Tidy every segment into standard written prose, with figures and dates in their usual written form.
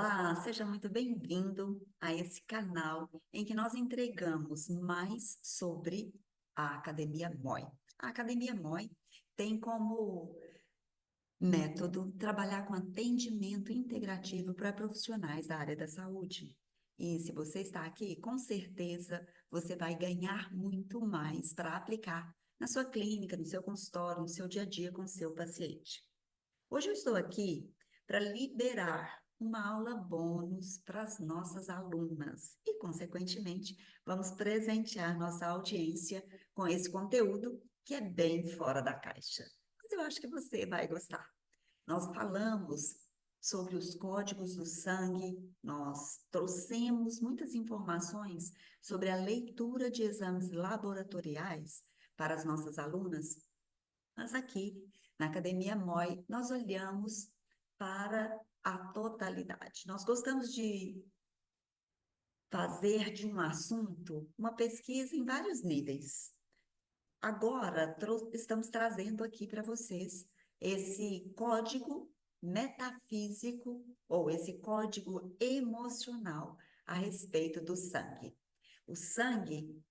Olá, seja muito bem-vindo a esse canal em que nós entregamos mais sobre a Academia MOI. A Academia MOI tem como método trabalhar com atendimento integrativo para profissionais da área da saúde. E se você está aqui, com certeza você vai ganhar muito mais para aplicar na sua clínica, no seu consultório, no seu dia a dia com o seu paciente. Hoje eu estou aqui para liberar uma aula bônus para as nossas alunas e, consequentemente, vamos presentear nossa audiência com esse conteúdo que é bem fora da caixa. Mas eu acho que você vai gostar. Nós falamos sobre os códigos do sangue, nós trouxemos muitas informações sobre a leitura de exames laboratoriais para as nossas alunas, mas aqui, na Academia MOI, nós olhamos para a totalidade. Nós gostamos de fazer de um assunto uma pesquisa em vários níveis. Agora, estamos trazendo aqui para vocês esse código metafísico ou esse código emocional a respeito do sangue. O sangue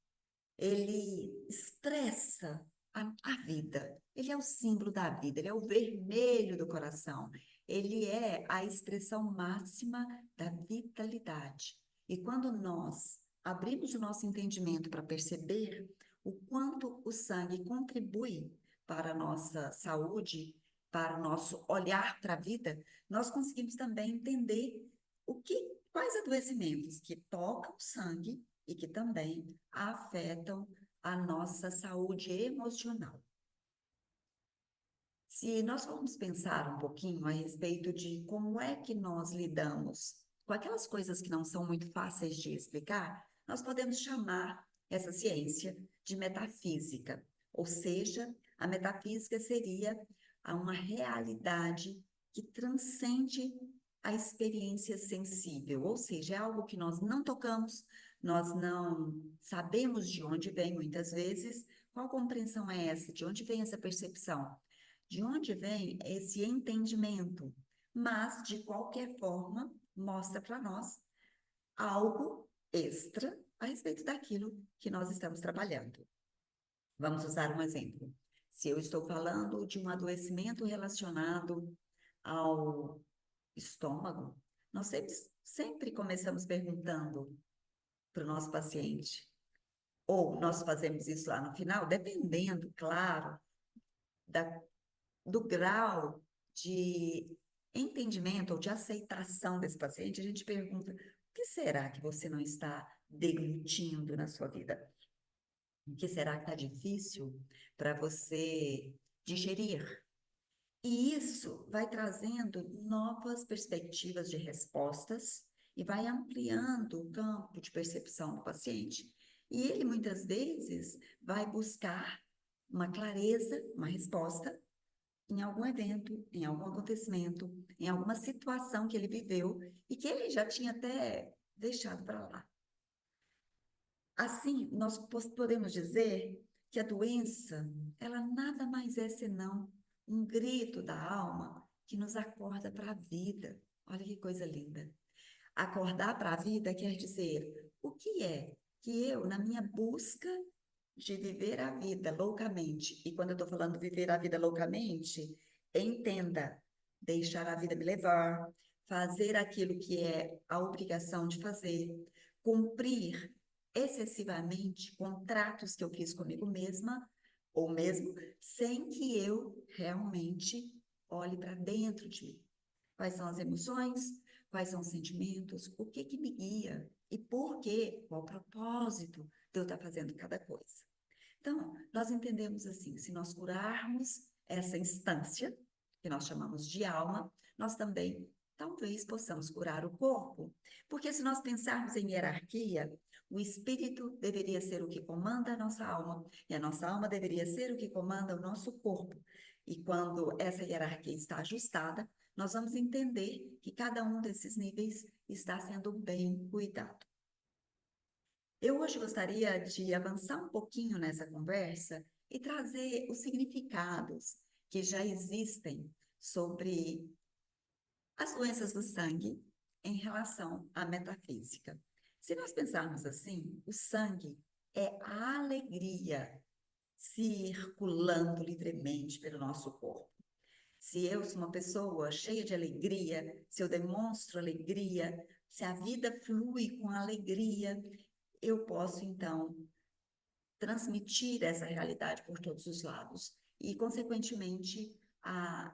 ele expressa a vida. Ele é o símbolo da vida, ele é o vermelho do coração. Ele é a expressão máxima da vitalidade. E quando nós abrimos o nosso entendimento para perceber o quanto o sangue contribui para a nossa saúde, para o nosso olhar para a vida, nós conseguimos também entender quais adoecimentos que tocam o sangue e que também afetam a nossa saúde emocional. Se nós formos pensar um pouquinho a respeito de como é que nós lidamos com aquelas coisas que não são muito fáceis de explicar, nós podemos chamar essa ciência de metafísica, ou seja, a metafísica seria uma realidade que transcende a experiência sensível, ou seja, é algo que nós não tocamos, nós não sabemos de onde vem muitas vezes. Qual compreensão é essa? De onde vem essa percepção? De onde vem esse entendimento? Mas, de qualquer forma, mostra para nós algo extra a respeito daquilo que nós estamos trabalhando. Vamos usar um exemplo. Se eu estou falando de um adoecimento relacionado ao estômago, nós sempre começamos perguntando para o nosso paciente, ou nós fazemos isso lá no final, dependendo, claro, da do grau de entendimento ou de aceitação desse paciente, a gente pergunta: o que será que você não está deglutindo na sua vida? O que será que está difícil para você digerir? E isso vai trazendo novas perspectivas de respostas e vai ampliando o campo de percepção do paciente. E ele muitas vezes vai buscar uma clareza, uma resposta em algum evento, em algum acontecimento, em alguma situação que ele viveu e que ele já tinha até deixado para lá. Assim, nós podemos dizer que a doença, ela nada mais é senão um grito da alma que nos acorda para a vida. Olha que coisa linda. Acordar para a vida quer dizer o que é que eu, na minha busca de viver a vida loucamente, e quando eu estou falando viver a vida loucamente, entenda, deixar a vida me levar, fazer aquilo que é a obrigação de fazer, cumprir excessivamente contratos que eu fiz comigo mesma, ou mesmo sem que eu realmente olhe para dentro de mim. Quais são as emoções? Quais são os sentimentos? O que que me guia? E por quê? Qual o propósito de eu estar fazendo cada coisa? Então, nós entendemos assim, se nós curarmos essa instância, que nós chamamos de alma, nós também talvez possamos curar o corpo. Porque se nós pensarmos em hierarquia, o espírito deveria ser o que comanda a nossa alma, e a nossa alma deveria ser o que comanda o nosso corpo. E quando essa hierarquia está ajustada, nós vamos entender que cada um desses níveis está sendo bem cuidado. Eu hoje gostaria de avançar um pouquinho nessa conversa e trazer os significados que já existem sobre as doenças do sangue, em relação à metafísica. Se nós pensarmos assim, o sangue é a alegria circulando livremente pelo nosso corpo. Se eu sou uma pessoa cheia de alegria, se eu demonstro alegria, se a vida flui com alegria, eu posso então transmitir essa realidade por todos os lados. E, consequentemente, a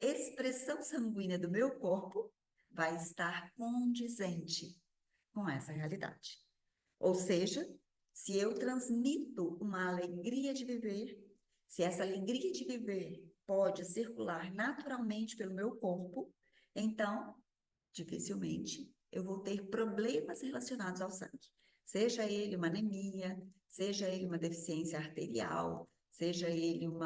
expressão sanguínea do meu corpo vai estar condizente com essa realidade. Ou seja, se eu transmito uma alegria de viver, se essa alegria de viver pode circular naturalmente pelo meu corpo, então dificilmente eu vou ter problemas relacionados ao sangue. Seja ele uma anemia, seja ele uma deficiência arterial, seja ele um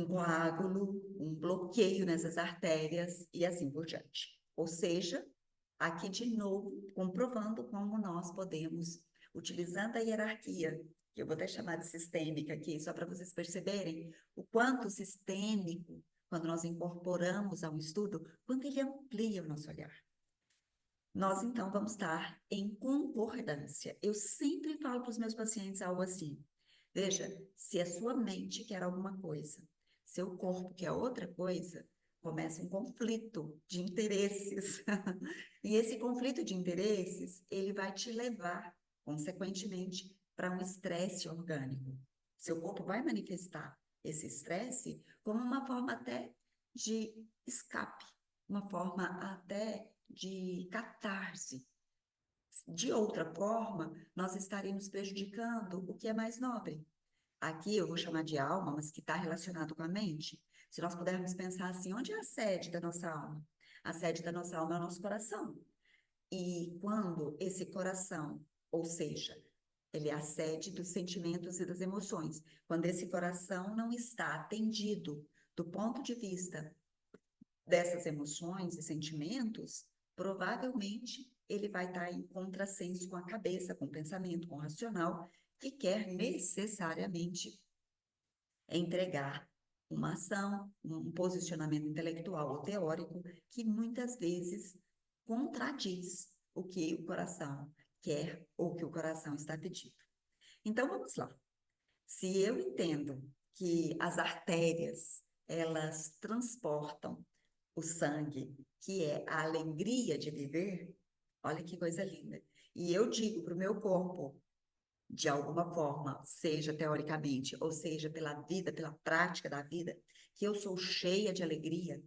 coágulo, um bloqueio nessas artérias e assim por diante. Ou seja, aqui de novo, comprovando como nós podemos, utilizando a hierarquia, que eu vou até chamar de sistêmica aqui, só para vocês perceberem o quanto sistêmico, quando nós incorporamos ao estudo, quanto ele amplia o nosso olhar. Nós, então, vamos estar em concordância. Eu sempre falo para os meus pacientes algo assim: veja, se a sua mente quer alguma coisa, seu corpo quer outra coisa, começa um conflito de interesses. E esse conflito de interesses, ele vai te levar, consequentemente, para um estresse orgânico. Seu corpo vai manifestar esse estresse como uma forma até de escape, uma forma até de catarse. De outra forma, nós estaremos prejudicando o que é mais nobre. Aqui eu vou chamar de alma, mas que está relacionado com a mente. Se nós pudermos pensar assim, onde é a sede da nossa alma? A sede da nossa alma é o nosso coração. E quando esse coração, ou seja, ele é a sede dos sentimentos e das emoções, quando esse coração não está atendido do ponto de vista dessas emoções e sentimentos, provavelmente ele vai estar em contrassenso com a cabeça, com o pensamento, com o racional, que quer necessariamente entregar uma ação, um posicionamento intelectual ou teórico que muitas vezes contradiz o que o coração quer ou o que o coração está pedindo. Então vamos lá. Se eu entendo que as artérias, elas transportam o sangue, que é a alegria de viver, olha que coisa linda. E eu digo para o meu corpo, de alguma forma, seja teoricamente, ou seja pela vida, pela prática da vida, que eu sou cheia de alegria,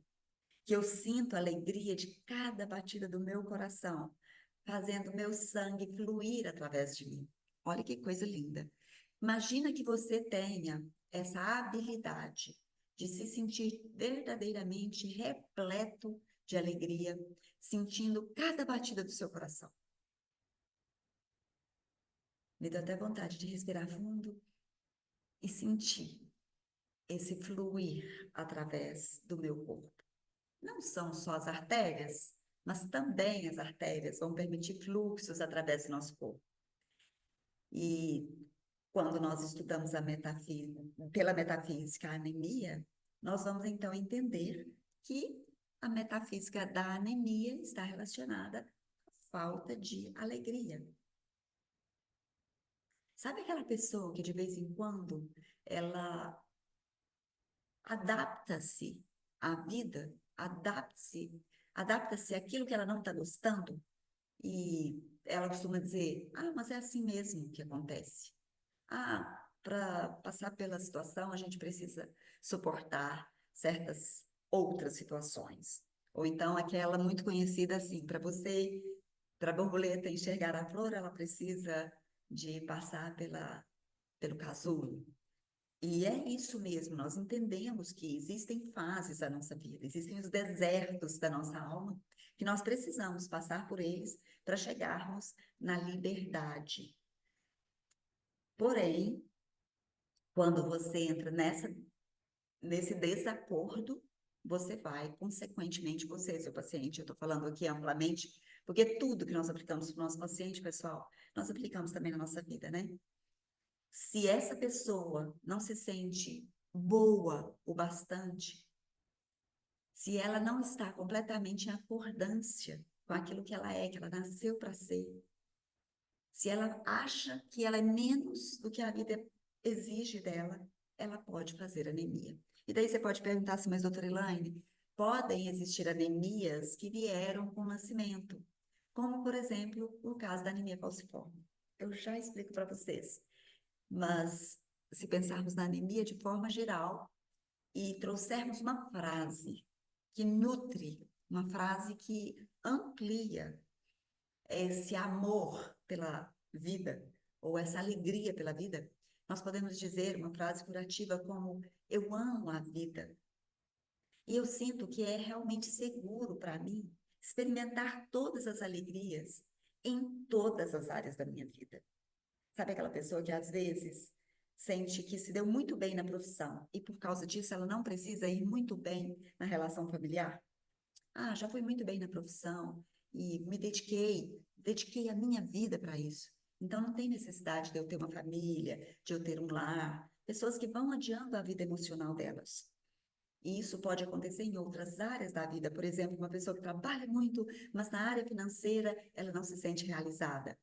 que eu sinto a alegria de cada batida do meu coração, fazendo meu sangue fluir através de mim. Olha que coisa linda. Imagina que você tenha essa habilidade de se sentir verdadeiramente repleto de alegria, sentindo cada batida do seu coração. Me dá até vontade de respirar fundo e sentir esse fluir através do meu corpo. Não são só as artérias, mas também as artérias vão permitir fluxos através do nosso corpo. E quando nós estudamos a metafísica, pela metafísica a anemia, nós vamos então entender que a metafísica da anemia está relacionada à falta de alegria. Sabe aquela pessoa que de vez em quando ela adapta-se à vida, adapta-se àquilo que ela não está gostando e ela costuma dizer, mas é assim mesmo que acontece. Para passar pela situação, a gente precisa suportar certas outras situações. Ou então aquela muito conhecida assim, para a borboleta enxergar a flor, ela precisa de passar pelo casulo. E é isso mesmo, nós entendemos que existem fases da nossa vida, existem os desertos da nossa alma, que nós precisamos passar por eles para chegarmos na liberdade. Porém, quando você entra nesse desacordo, você vai, consequentemente, você, seu paciente, eu estou falando aqui amplamente, porque tudo que nós aplicamos para o nosso paciente, pessoal, nós aplicamos também na nossa vida, né? Se essa pessoa não se sente boa o bastante, se ela não está completamente em acordância com aquilo que ela nasceu para ser, se ela acha que ela é menos do que a vida exige dela, ela pode fazer anemia. E daí você pode perguntar assim, mas doutora Elaine, podem existir anemias que vieram com o nascimento, como, por exemplo, o caso da anemia falciforme. Eu já explico para vocês, mas se pensarmos na anemia de forma geral e trouxermos uma frase que nutre, uma frase que amplia esse amor pela vida, ou essa alegria pela vida, nós podemos dizer uma frase curativa como: eu amo a vida. E eu sinto que é realmente seguro para mim experimentar todas as alegrias em todas as áreas da minha vida. Sabe aquela pessoa que às vezes sente que se deu muito bem na profissão e por causa disso ela não precisa ir muito bem na relação familiar? Ah, já fui muito bem na profissão e me dediquei a minha vida para isso. Então não tem necessidade de eu ter uma família, de eu ter um lar, pessoas que vão adiando a vida emocional delas. E isso pode acontecer em outras áreas da vida. Por exemplo, uma pessoa que trabalha muito, mas na área financeira ela não se sente realizada.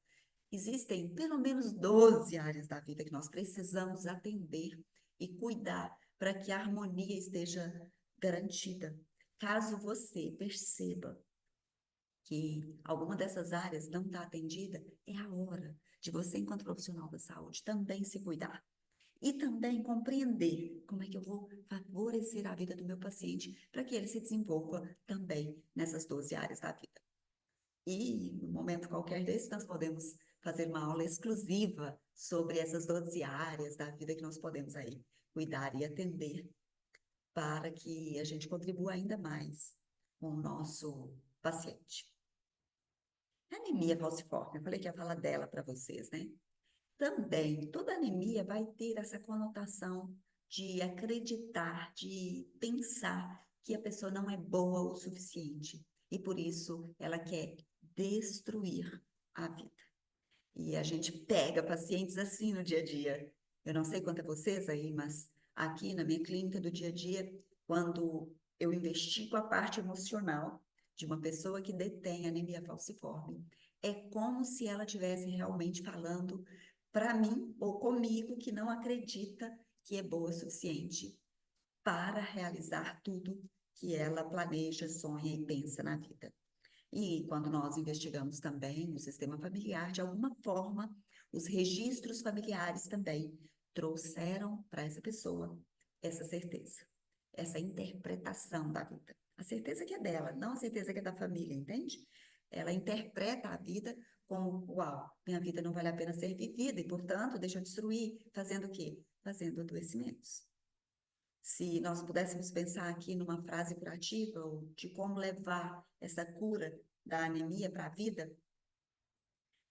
Existem pelo menos 12 áreas da vida que nós precisamos atender e cuidar para que a harmonia esteja garantida. Caso você perceba que alguma dessas áreas não está atendida, é a hora de você, enquanto profissional da saúde, também se cuidar. E também compreender como é que eu vou favorecer a vida do meu paciente para que ele se desenvolva também nessas 12 áreas da vida. E, no momento qualquer desse, nós podemos fazer uma aula exclusiva sobre essas 12 áreas da vida que nós podemos aí cuidar e atender para que a gente contribua ainda mais com o nosso paciente. A anemia falciforme, eu falei que ia falar dela para vocês, né? Também, toda anemia vai ter essa conotação de acreditar, de pensar que a pessoa não é boa o suficiente e por isso ela quer destruir a vida. E a gente pega pacientes assim no dia a dia. Eu não sei quanto a vocês aí, mas aqui na minha clínica do dia a dia, quando eu investigo a parte emocional de uma pessoa que detém anemia falciforme, é como se ela estivesse realmente falando para mim ou comigo que não acredita que é boa o suficiente para realizar tudo que ela planeja, sonha e pensa na vida. E quando nós investigamos também o sistema familiar, de alguma forma, os registros familiares também trouxeram para essa pessoa essa certeza, essa interpretação da vida. A certeza que é dela, não a certeza que é da família, entende? Ela interpreta a vida como: uau, minha vida não vale a pena ser vivida e, portanto, deixa eu destruir. Fazendo o quê? Fazendo adoecimentos. Se nós pudéssemos pensar aqui numa frase curativa, ou de como levar essa cura da anemia para a vida,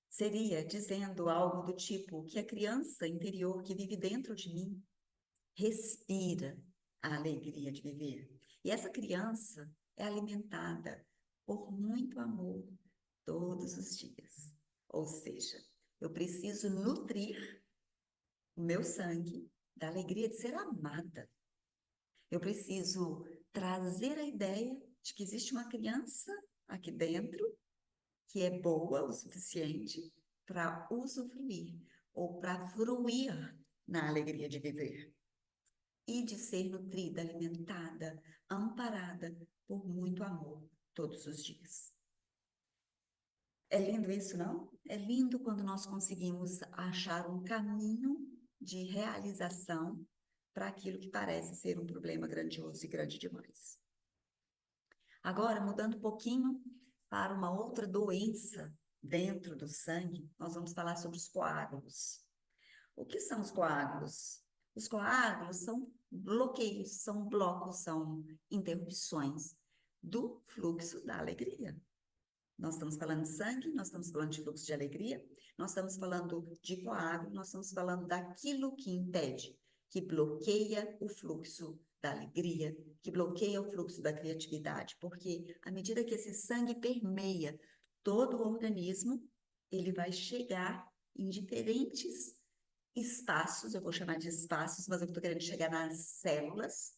seria dizendo algo do tipo que a criança interior que vive dentro de mim respira a alegria de viver. E essa criança é alimentada por muito amor todos os dias. Ou seja, eu preciso nutrir o meu sangue da alegria de ser amada. Eu preciso trazer a ideia de que existe uma criança aqui dentro que é boa o suficiente para usufruir ou para fruir na alegria de viver e de ser nutrida, alimentada, amparada por muito amor todos os dias. É lindo isso, não? É lindo quando nós conseguimos achar um caminho de realização para aquilo que parece ser um problema grandioso e grande demais. Agora, mudando um pouquinho para uma outra doença dentro do sangue, nós vamos falar sobre os coágulos. O que são os coágulos? Os coágulos são bloqueios, são blocos, são interrupções do fluxo da alegria. Nós estamos falando de sangue, nós estamos falando de fluxo de alegria, nós estamos falando de coágulo, nós estamos falando daquilo que impede, que bloqueia o fluxo da alegria, que bloqueia o fluxo da criatividade, porque à medida que esse sangue permeia todo o organismo, ele vai chegar em diferentes espaços, eu vou chamar de espaços, mas eu estou querendo chegar nas células,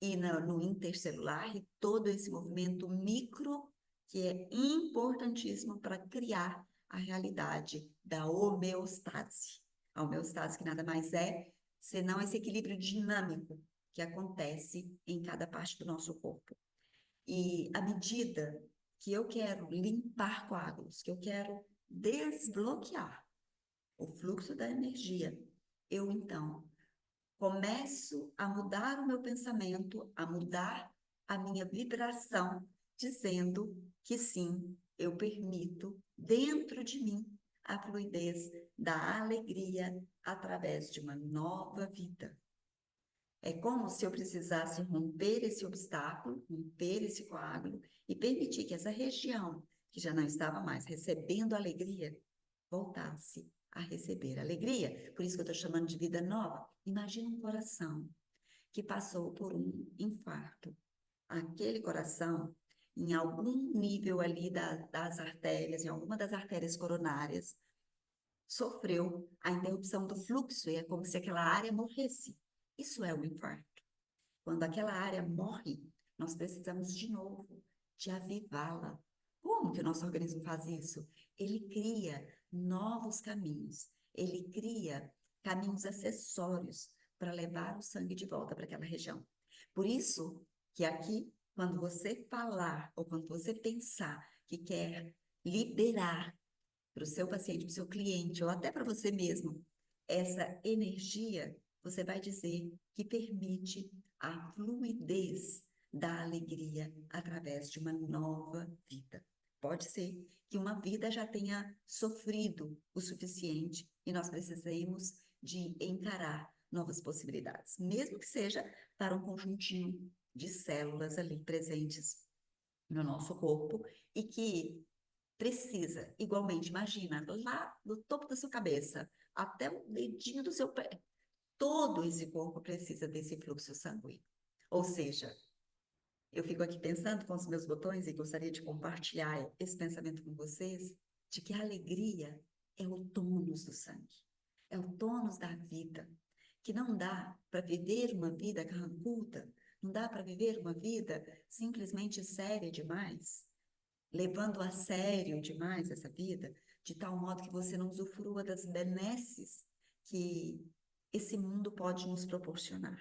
e no intercelular, e todo esse movimento micro, que é importantíssimo para criar a realidade da homeostase. A homeostase que nada mais é senão esse equilíbrio dinâmico que acontece em cada parte do nosso corpo. E à medida que eu quero limpar coágulos, que eu quero desbloquear o fluxo da energia, eu então começo a mudar o meu pensamento, a mudar a minha vibração, dizendo que sim, eu permito dentro de mim a fluidez da alegria através de uma nova vida. É como se eu precisasse romper esse obstáculo, romper esse coágulo e permitir que essa região, que já não estava mais recebendo alegria, voltasse a receber alegria. Por isso que eu estou chamando de vida nova. Imagina um coração que passou por um infarto. Aquele coração, em algum nível ali das artérias, em alguma das artérias coronárias, sofreu a interrupção do fluxo e é como se aquela área morresse. Isso é um infarto. Quando aquela área morre, nós precisamos de novo de avivá-la. Como que o nosso organismo faz isso? Ele cria novos caminhos, ele cria caminhos acessórios para levar o sangue de volta para aquela região. Por isso que aqui, quando você falar ou quando você pensar que quer liberar para o seu paciente, para o seu cliente, ou até para você mesmo, essa energia, você vai dizer que permite a fluidez da alegria através de uma nova vida. Pode ser que uma vida já tenha sofrido o suficiente e nós precisemos de encarar novas possibilidades, mesmo que seja para um conjuntinho de células ali presentes no nosso corpo e que precisa, igualmente, imagina, lá no topo da sua cabeça, até o dedinho do seu pé, todo esse corpo precisa desse fluxo sanguíneo. Ou seja, eu fico aqui pensando com os meus botões e gostaria de compartilhar esse pensamento com vocês, de que a alegria é o tônus do sangue, é o tônus da vida, que não dá para viver uma vida carrancuda, não dá para viver uma vida simplesmente séria demais, levando a sério demais essa vida, de tal modo que você não usufrua das benesses que esse mundo pode nos proporcionar.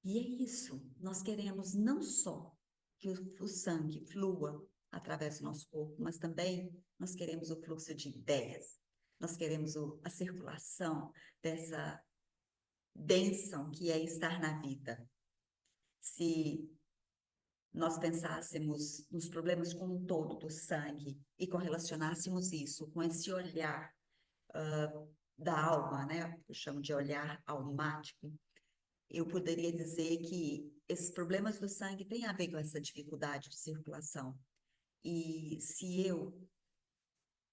E é isso, nós queremos não só que o sangue flua através do nosso corpo, mas também nós queremos o fluxo de ideias, nós queremos a circulação dessa bênção que é estar na vida. Se nós pensássemos nos problemas como um todo do sangue e correlacionássemos isso com esse olhar da alma, né? Eu chamo de olhar almático. Eu poderia dizer que esses problemas do sangue têm a ver com essa dificuldade de circulação. E se eu,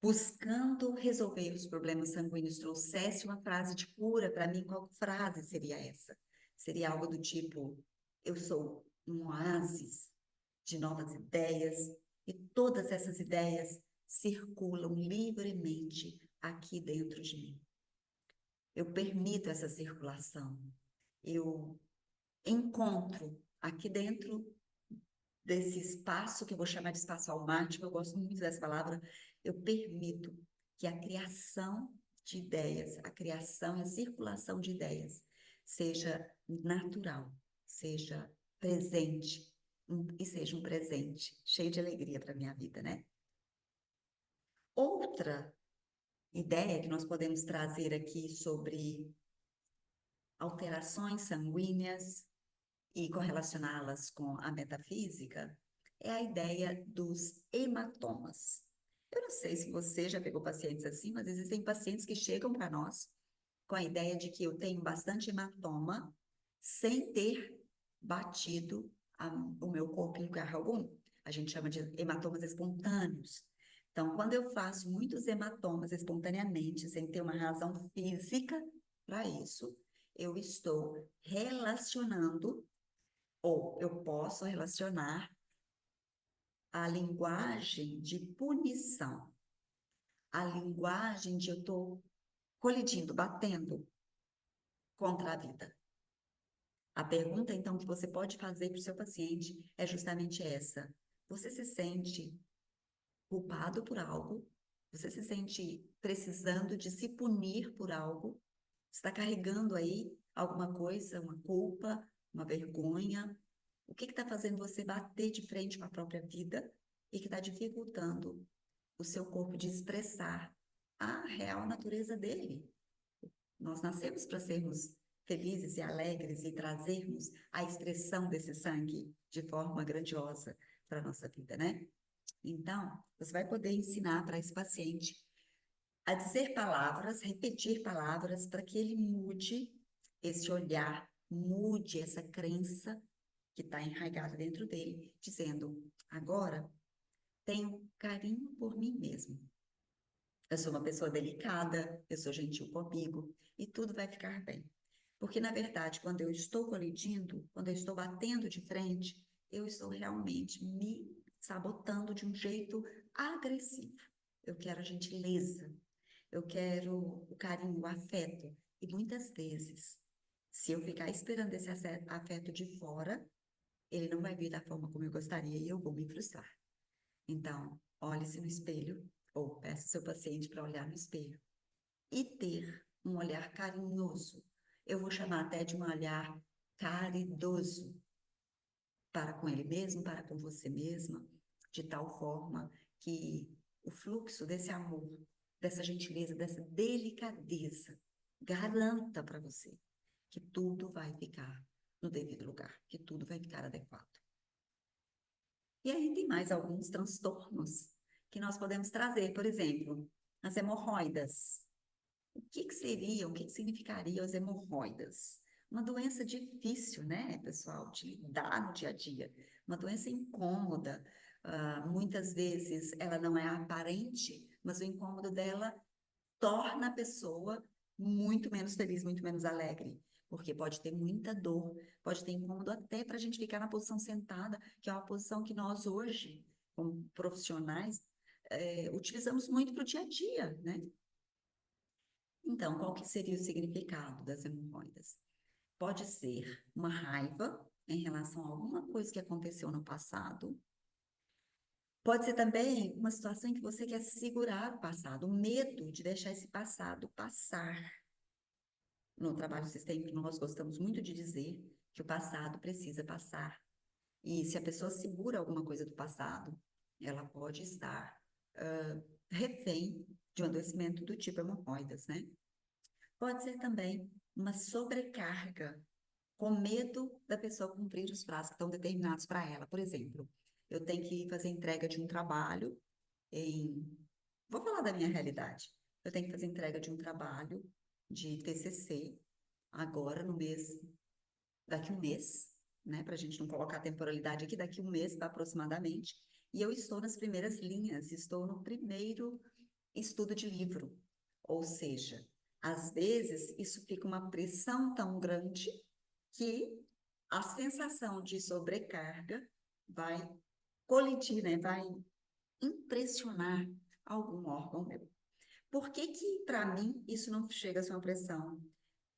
buscando resolver os problemas sanguíneos, trouxesse uma frase de cura para mim, qual frase seria essa? Seria algo do tipo: eu sou um oásis de novas ideias, e todas essas ideias circulam livremente aqui dentro de mim. Eu permito essa circulação. Eu encontro aqui dentro desse espaço, que eu vou chamar de espaço almático, eu gosto muito dessa palavra, eu permito que a criação de ideias, a criação e a circulação de ideias seja natural, seja presente, e seja um presente cheio de alegria para a minha vida, né? Outra ideia que nós podemos trazer aqui sobre alterações sanguíneas e correlacioná-las com a metafísica é a ideia dos hematomas. Eu não sei se você já pegou pacientes assim, mas existem pacientes que chegam para nós com a ideia de que eu tenho bastante hematoma sem ter batido o meu corpo em lugar algum. A gente chama de hematomas espontâneos. Então, quando eu faço muitos hematomas espontaneamente, sem ter uma razão física para isso, eu estou relacionando, ou eu posso relacionar a linguagem de punição, a linguagem de eu estou colidindo, batendo contra a vida. A pergunta, então, que você pode fazer para o seu paciente é justamente essa: você se sente culpado por algo? Você se sente precisando de se punir por algo? Está carregando aí alguma coisa, uma culpa, uma vergonha? O que está fazendo você bater de frente com a própria vida e que está dificultando o seu corpo de expressar a real natureza dele? Nós nascemos para sermos felizes e alegres e trazermos a expressão desse sangue de forma grandiosa para a nossa vida, né? Então, você vai poder ensinar para esse paciente a dizer palavras, repetir palavras, para que ele mude esse olhar, mude essa crença que está enraizada dentro dele, dizendo: agora tenho carinho por mim mesmo. Eu sou uma pessoa delicada, eu sou gentil comigo e tudo vai ficar bem. Porque, na verdade, quando eu estou colidindo, quando eu estou batendo de frente, eu estou realmente me sabotando de um jeito agressivo. Eu quero a gentileza, eu quero o carinho, o afeto. E muitas vezes, se eu ficar esperando esse afeto de fora, ele não vai vir da forma como eu gostaria e eu vou me frustrar. Então, olhe-se no espelho, ou peça ao seu paciente para olhar no espelho e ter um olhar carinhoso. Eu vou chamar até de um olhar caridoso para com ele mesmo, para com você mesma, de tal forma que o fluxo desse amor, dessa gentileza, dessa delicadeza, garanta para você que tudo vai ficar no devido lugar, que tudo vai ficar adequado. E aí tem mais alguns transtornos que nós podemos trazer, por exemplo, as hemorroidas. O que seria, o que significaria as hemorroidas? Uma doença difícil, né, pessoal, de lidar no dia a dia. Uma doença incômoda. Muitas vezes ela não é aparente, mas o incômodo dela torna a pessoa muito menos feliz, muito menos alegre. Porque pode ter muita dor, pode ter incômodo até para a gente ficar na posição sentada, que é uma posição que nós hoje, como profissionais, utilizamos muito para o dia a dia, né? Então, qual que seria o significado das hemorroidas? Pode ser uma raiva em relação a alguma coisa que aconteceu no passado. Pode ser também uma situação em que você quer segurar o passado, o medo de deixar esse passado passar. No trabalho sistêmico, nós gostamos muito de dizer que o passado precisa passar. E se a pessoa segura alguma coisa do passado, ela pode estar refém de um adoecimento do tipo hemorroidas, né? Pode ser também uma sobrecarga, com medo da pessoa cumprir os prazos que estão determinados para ela. Por exemplo, eu tenho que fazer entrega de um trabalho em. Vou falar da minha realidade. Eu tenho que fazer entrega de um trabalho de TCC agora no mês, daqui um mês, né? Para a gente não colocar a temporalidade aqui, daqui um mês aproximadamente. E eu estou nas primeiras linhas, estou no primeiro estudo de livro. Ou seja, às vezes isso fica uma pressão tão grande que a sensação de sobrecarga vai colidir, né? Vai impressionar algum órgão meu. Por que que, para mim, isso não chega a ser uma pressão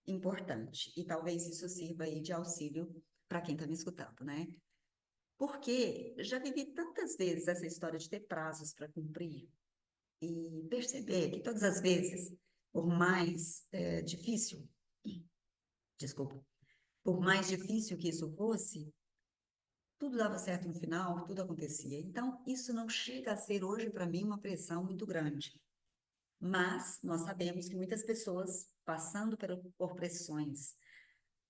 importante? E talvez isso sirva aí de auxílio para quem está me escutando, né? Porque já vivi tantas vezes essa história de ter prazos para cumprir e perceber que todas as vezes, por mais difícil, desculpa, por mais difícil que isso fosse, tudo dava certo no final, tudo acontecia. Então, isso não chega a ser hoje para mim uma pressão muito grande. Mas nós sabemos que muitas pessoas passando por pressões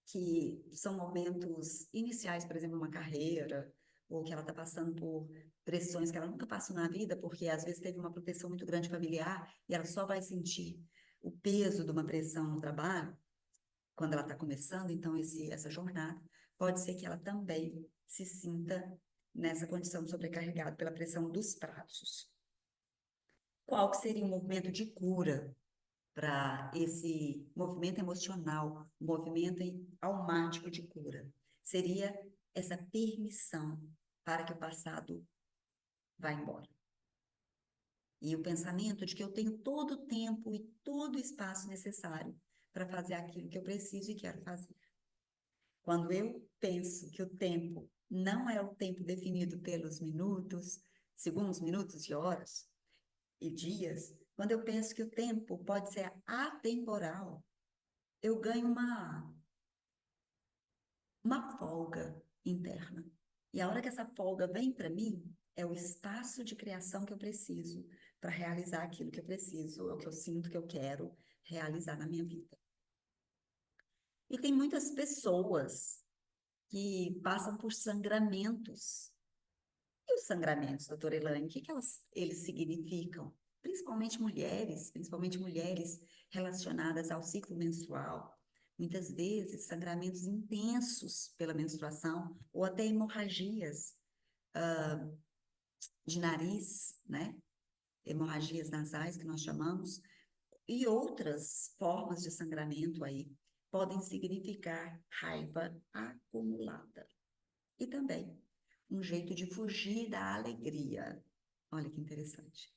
que são momentos iniciais, por exemplo, uma carreira, ou que ela está passando por pressões que ela nunca passou na vida, porque às vezes teve uma proteção muito grande familiar e ela só vai sentir o peso de uma pressão no trabalho quando ela está começando, então essa jornada, pode ser que ela também se sinta nessa condição sobrecarregada pela pressão dos prazos. Qual que seria um movimento de cura para esse movimento emocional, movimento almático de cura? Seria essa permissão para que o passado vá embora. E o pensamento de que eu tenho todo o tempo e todo o espaço necessário para fazer aquilo que eu preciso e quero fazer. Quando eu penso que o tempo não é o tempo definido pelos minutos, segundos, minutos e horas e dias, quando eu penso que o tempo pode ser atemporal, eu ganho uma folga interna. E a hora que essa folga vem para mim, é o espaço de criação que eu preciso para realizar aquilo que eu preciso, é o que eu sinto que eu quero realizar na minha vida. E tem muitas pessoas que passam por sangramentos. E os sangramentos, doutora Elaine, o que que eles significam? Principalmente mulheres relacionadas ao ciclo menstrual. Muitas vezes, sangramentos intensos pela menstruação, ou até hemorragias de nariz, né? Hemorragias nasais, que nós chamamos, e outras formas de sangramento aí podem significar raiva acumulada. E também um jeito de fugir da alegria. Olha que interessante.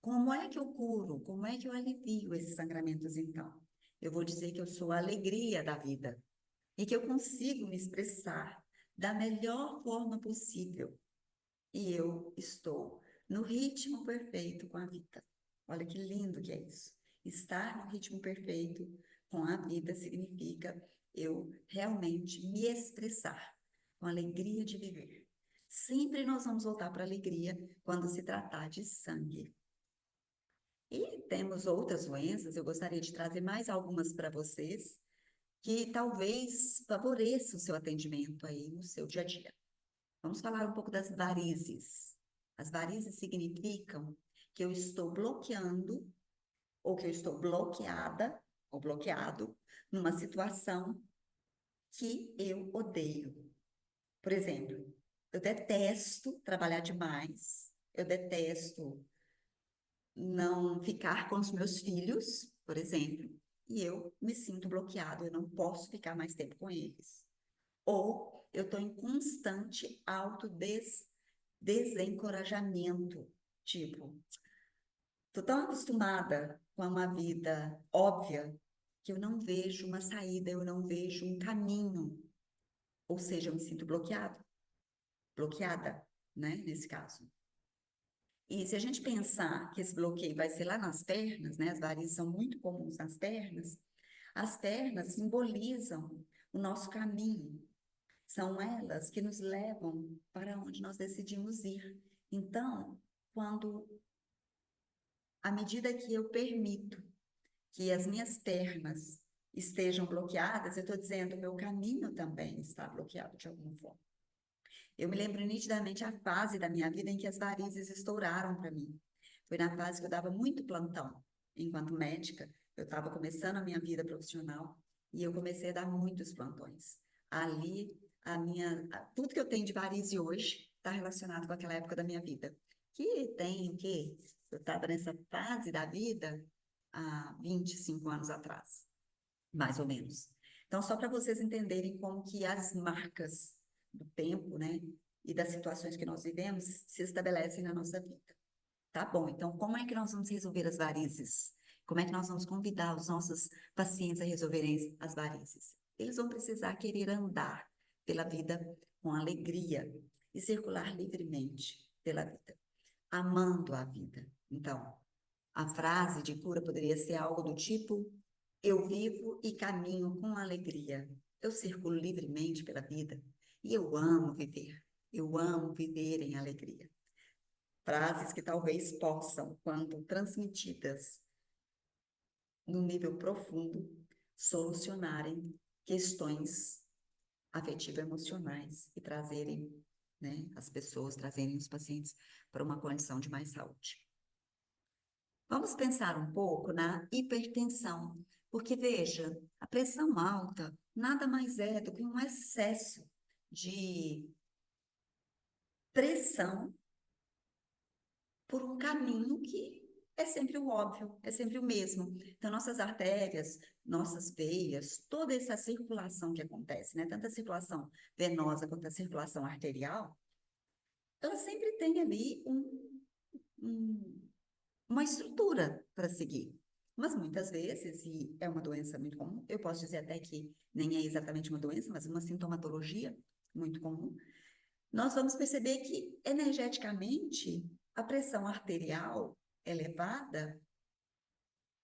Como é que eu curo? Como é que eu alivio esses sangramentos, então? Eu vou dizer que eu sou a alegria da vida e que eu consigo me expressar da melhor forma possível. E eu estou no ritmo perfeito com a vida. Olha que lindo que é isso. Estar no ritmo perfeito com a vida significa eu realmente me expressar com a alegria de viver. Sempre nós vamos voltar para a alegria quando se tratar de sangue. E temos outras doenças, eu gostaria de trazer mais algumas para vocês, que talvez favoreçam o seu atendimento aí no seu dia a dia. Vamos falar um pouco das varizes. As varizes significam que eu estou bloqueando, ou que eu estou bloqueada, ou bloqueado, numa situação que eu odeio. Por exemplo, eu detesto trabalhar demais, eu detesto não ficar com os meus filhos, por exemplo, e eu me sinto bloqueado, eu não posso ficar mais tempo com eles. Ou eu estou em constante desencorajamento, tipo, estou tão acostumada com uma vida óbvia que eu não vejo uma saída, eu não vejo um caminho, ou seja, eu me sinto bloqueada, né, nesse caso. E se a gente pensar que esse bloqueio vai ser lá nas pernas, né? As varizes são muito comuns nas pernas. As pernas simbolizam o nosso caminho. São elas que nos levam para onde nós decidimos ir. Então, quando, à medida que eu permito que as minhas pernas estejam bloqueadas, eu estou dizendo que o meu caminho também está bloqueado de alguma forma. Eu me lembro nitidamente a fase da minha vida em que as varizes estouraram para mim. Foi na fase que eu dava muito plantão. Enquanto médica, eu estava começando a minha vida profissional e eu comecei a dar muitos plantões. Ali, tudo que eu tenho de varize hoje está relacionado com aquela época da minha vida. Que tem o quê? Eu estava nessa fase da vida há 25 anos atrás, mais ou menos. Então, só para vocês entenderem como que as marcas do tempo, né, e das situações que nós vivemos se estabelecem na nossa vida. Tá bom, então como é que nós vamos resolver as varizes? Como é que nós vamos convidar os nossos pacientes a resolverem as varizes? Eles vão precisar querer andar pela vida com alegria e circular livremente pela vida, amando a vida. Então, a frase de cura poderia ser algo do tipo: eu vivo e caminho com alegria. Eu circulo livremente pela vida e eu amo viver. Eu amo viver em alegria. Frases que talvez possam, quando transmitidas no nível profundo, solucionarem questões afetivo-emocionais e trazerem, né, as pessoas, trazerem os pacientes para uma condição de mais saúde. Vamos pensar um pouco na hipertensão, porque veja, a pressão alta nada mais é do que um excesso de pressão por um caminho que é sempre o óbvio, é sempre o mesmo. Então, nossas artérias, nossas veias, toda essa circulação que acontece, né? Tanto a circulação venosa quanto a circulação arterial, ela sempre tem ali uma estrutura para seguir. Mas muitas vezes, e é uma doença muito comum, eu posso dizer até que nem é exatamente uma doença, mas uma sintomatologia muito comum, nós vamos perceber que energeticamente a pressão arterial elevada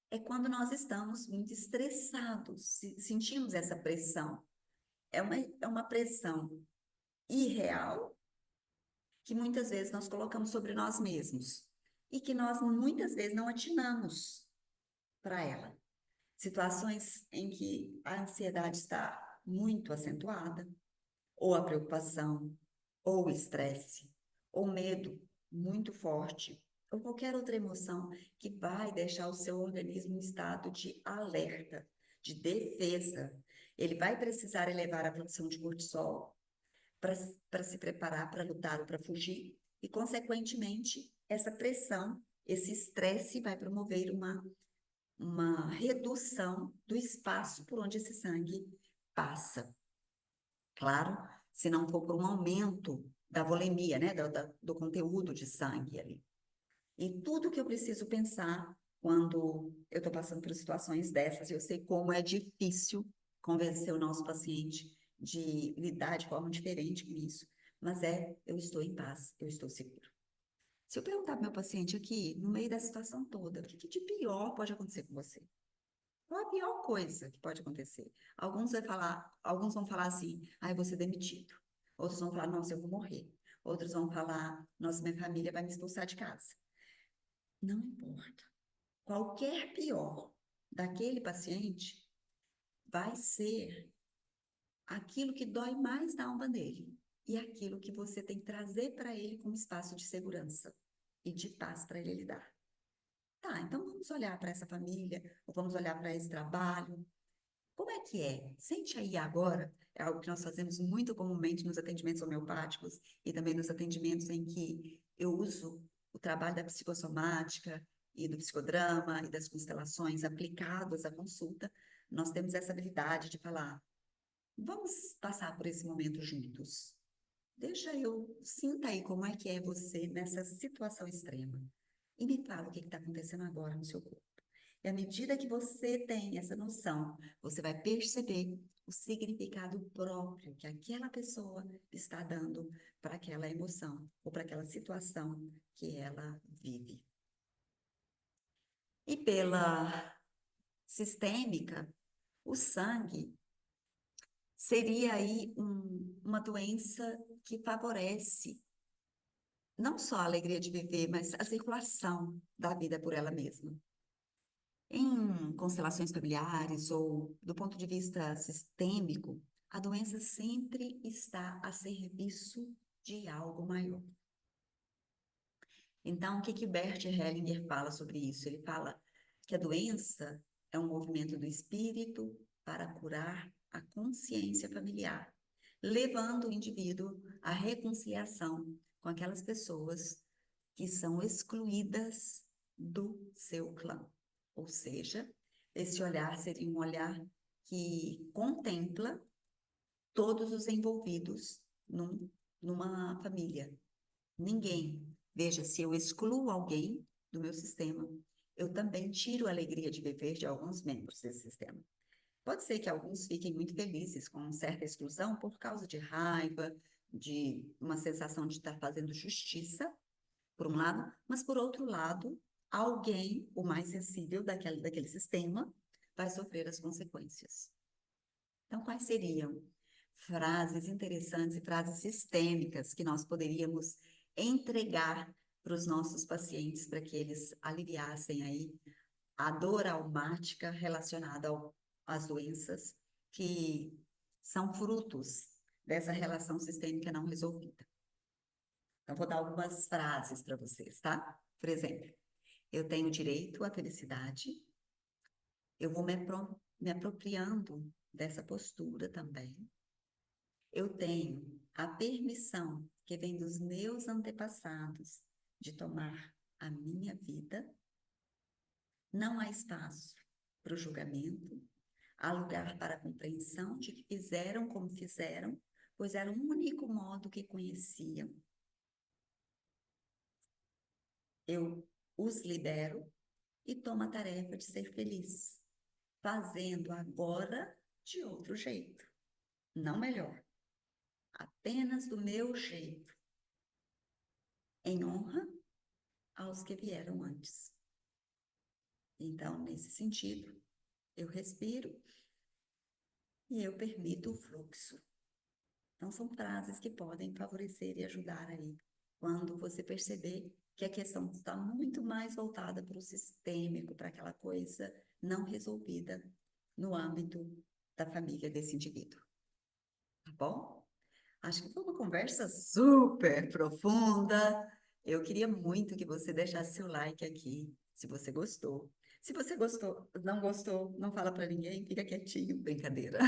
é quando nós estamos muito estressados, sentimos essa pressão. É uma pressão irreal que muitas vezes nós colocamos sobre nós mesmos e que nós muitas vezes não atinamos para ela. Situações em que a ansiedade está muito acentuada, ou a preocupação, ou o estresse, ou medo muito forte, ou qualquer outra emoção que vai deixar o seu organismo em estado de alerta, de defesa. Ele vai precisar elevar a produção de cortisol para se preparar para lutar ou para fugir, e, consequentemente, essa pressão, esse estresse vai promover uma redução do espaço por onde esse sangue passa. Claro, se não for por um aumento da volemia, né, do conteúdo de sangue ali. E tudo que eu preciso pensar quando eu estou passando por situações dessas, eu sei como é difícil convencer o nosso paciente de lidar de forma diferente com isso, mas eu estou em paz, eu estou seguro. Se eu perguntar para meu paciente aqui, no meio da situação toda, o que de pior pode acontecer com você? Qual a pior coisa que pode acontecer? Alguns vão falar assim, eu vou ser demitido. Outros vão falar, nossa, eu vou morrer. Outros vão falar, nossa, minha família vai me expulsar de casa. Não importa. Qualquer pior daquele paciente vai ser aquilo que dói mais na alma dele e aquilo que você tem que trazer para ele como espaço de segurança e de paz para ele lidar. Tá, então vamos olhar para essa família, ou vamos olhar para esse trabalho. Como é que é? Sente aí agora, é algo que nós fazemos muito comumente nos atendimentos homeopáticos e também nos atendimentos em que eu uso o trabalho da psicossomática e do psicodrama e das constelações aplicados à consulta. Nós temos essa habilidade de falar, vamos passar por esse momento juntos. Sinta aí como é que é você nessa situação extrema. E me fala o que está acontecendo agora no seu corpo. E à medida que você tem essa noção, você vai perceber o significado próprio que aquela pessoa está dando para aquela emoção ou para aquela situação que ela vive. E pela sistêmica, o sangue seria aí uma doença que favorece não só a alegria de viver, mas a circulação da vida por ela mesma. Em constelações familiares ou do ponto de vista sistêmico, a doença sempre está a serviço de algo maior. Então, o que Bert Hellinger fala sobre isso? Ele fala que a doença é um movimento do espírito para curar a consciência familiar, levando o indivíduo à reconciliação com aquelas pessoas que são excluídas do seu clã. Ou seja, esse olhar seria um olhar que contempla todos os envolvidos numa família. Ninguém. Veja, se eu excluo alguém do meu sistema, eu também tiro a alegria de viver de alguns membros desse sistema. Pode ser que alguns fiquem muito felizes com certa exclusão por causa de raiva, de uma sensação de estar fazendo justiça, por um lado, mas por outro lado, alguém, o mais sensível daquele sistema, vai sofrer as consequências. Então, quais seriam frases interessantes e frases sistêmicas que nós poderíamos entregar para os nossos pacientes para que eles aliviassem aí a dor almática relacionada às doenças que são frutos dessa relação sistêmica não resolvida? Então, vou dar algumas frases para vocês, tá? Por exemplo, eu tenho direito à felicidade, eu vou me apropriando dessa postura também. Eu tenho a permissão que vem dos meus antepassados de tomar a minha vida. Não há espaço para o julgamento, há lugar para a compreensão de que fizeram como fizeram, pois era o único modo que conheciam. Eu os libero e toma a tarefa de ser feliz, fazendo agora de outro jeito, não melhor, apenas do meu jeito, em honra aos que vieram antes. Então, nesse sentido, eu respiro e eu permito o fluxo. Então, são frases que podem favorecer e ajudar aí, quando você perceber que a questão está muito mais voltada para o sistêmico, para aquela coisa não resolvida no âmbito da família desse indivíduo. Tá bom? Acho que foi uma conversa super profunda. Eu queria muito que você deixasse seu like aqui, se você gostou. Se você gostou, não gostou, não fala para ninguém, fica quietinho, brincadeira.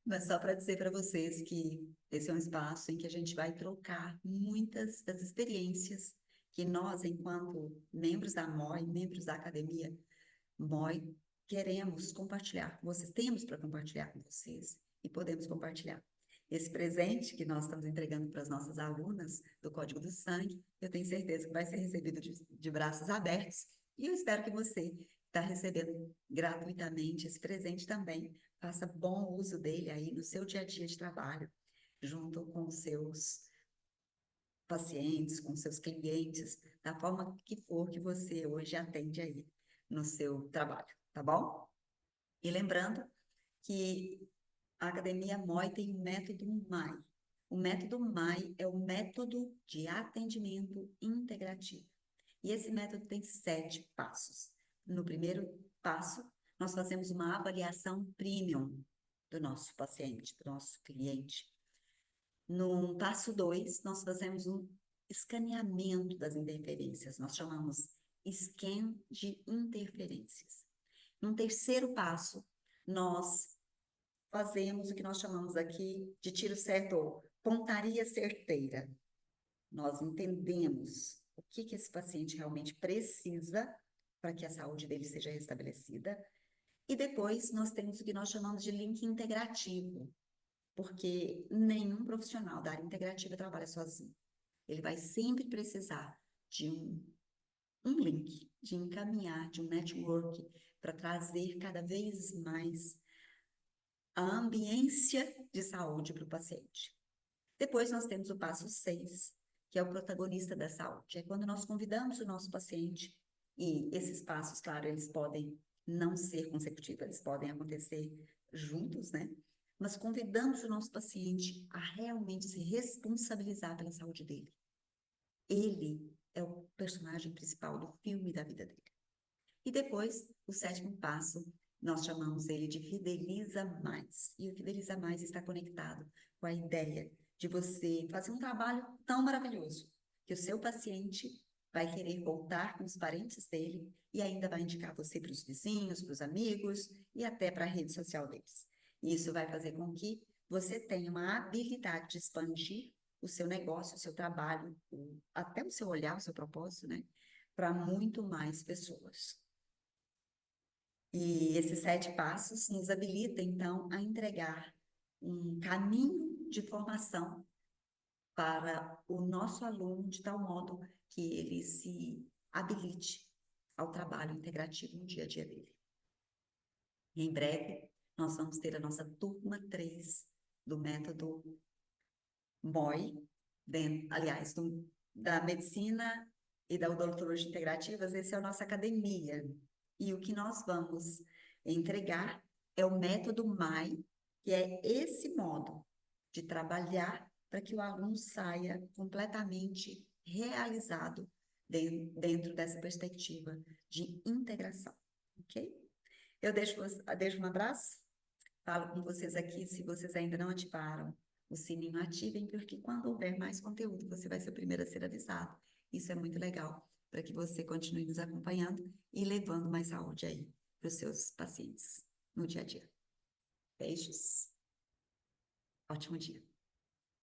Mas só para dizer para vocês que esse é um espaço em que a gente vai trocar muitas das experiências que nós, enquanto membros da MOI, membros da Academia MOI, queremos compartilhar com vocês, temos para compartilhar com vocês e podemos compartilhar. Esse presente que nós estamos entregando para as nossas alunas do Código do Sangue, eu tenho certeza que vai ser recebido de braços abertos e eu espero que você está recebendo gratuitamente esse presente também. Faça bom uso dele aí no seu dia a dia de trabalho, junto com os seus pacientes, com seus clientes, da forma que for que você hoje atende aí no seu trabalho, tá bom? E lembrando que a Academia MOI tem o método MAI. O método MAI é o método de atendimento integrativo. E esse método tem 7 passos. No primeiro passo, nós fazemos uma avaliação premium do nosso paciente, do nosso cliente. No passo 2, nós fazemos um escaneamento das interferências. Nós chamamos scan de interferências. No terceiro passo, nós fazemos o que nós chamamos aqui de tiro certo ou pontaria certeira. Nós entendemos o que esse paciente realmente precisa para que a saúde dele seja restabelecida. E depois nós temos o que nós chamamos de link integrativo, porque nenhum profissional da área integrativa trabalha sozinho. Ele vai sempre precisar de um link, de encaminhar, de um network, para trazer cada vez mais a ambiência de saúde para o paciente. Depois nós temos o passo 6, que é o protagonista da saúde. É quando nós convidamos o nosso paciente, e esses passos, claro, eles podem não ser consecutivos, eles podem acontecer juntos, né? Mas convidamos o nosso paciente a realmente se responsabilizar pela saúde dele. Ele é o personagem principal do filme da vida dele. E depois, o sétimo passo, nós chamamos ele de Fideliza Mais. E o Fideliza Mais está conectado com a ideia de você fazer um trabalho tão maravilhoso que o seu paciente vai querer voltar com os parentes dele e ainda vai indicar você para os vizinhos, para os amigos e até para a rede social deles. E isso vai fazer com que você tenha uma habilidade de expandir o seu negócio, o seu trabalho, até o seu olhar, o seu propósito, né? Para muito mais pessoas. E esses 7 passos nos habilitam, então, a entregar um caminho de formação para o nosso aluno, de tal modo que ele se habilite ao trabalho integrativo no dia a dia dele. E em breve, nós vamos ter a nossa turma 3 do método MOI, aliás, da medicina e da odontologia integrativas, esse é a nossa academia. E o que nós vamos entregar é o método MAI, que é esse modo de trabalhar para que o aluno saia completamente realizado dentro dessa perspectiva de integração, ok? Eu deixo um abraço, falo com vocês aqui, se vocês ainda não ativaram o sininho, ativem, porque quando houver mais conteúdo, você vai ser o primeiro a ser avisado. Isso é muito legal, para que você continue nos acompanhando e levando mais saúde aí para os seus pacientes no dia a dia. Beijos. Ótimo dia.